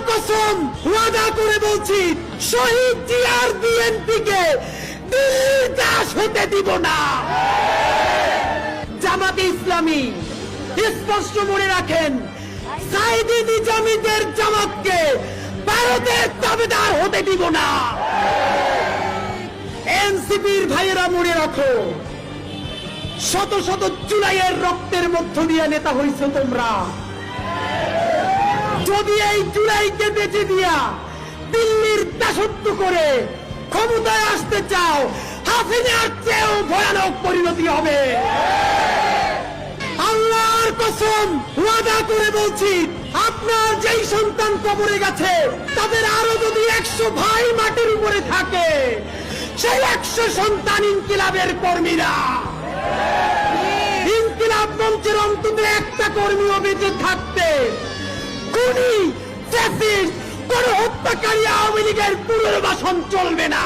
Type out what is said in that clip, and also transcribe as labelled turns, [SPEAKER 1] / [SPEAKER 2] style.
[SPEAKER 1] কসম ওয়াদা করে বলছি, শহীদ জিয়ার বিএনপিকে দিল্লির দাস হতে দিব না। জামাতে ইসলামী স্পষ্ট মনে রাখেন, সাইদি নিজামীদের জামাতকে ভারতের দাবিদার হতে দিব না। এনসিপির ভাইয়েরা মনে রাখো, শত শত জুলাইয়ের রক্তের মধ্য দিয়ে নেতা হইছো তোমরা। যদি এই জুলাইকে বেঁচে দিয়া দিল্লির দাসত্ব করে ক্ষমতায় আসতে চাও, হাসিনার চেয়েও ভয়ানক পরিণতি হবে। আল্লাহর কসম ওয়াদা করে বলছি, আপনার যেই সন্তান কবরে গেছে, তাদের আরো যদি 100 ভাই মাটির উপরে থাকে, সেই 100 সন্তান ইনকিলাবের কর্মীরা। ইনকিলাব মঞ্চের অন্তত একটা কর্মীও বেঁচে থাকতে খুনি, ফ্যাসিস্ট, কোন হত্যাকারী আওয়ামী লীগের পুনর্বাসন চলবে না।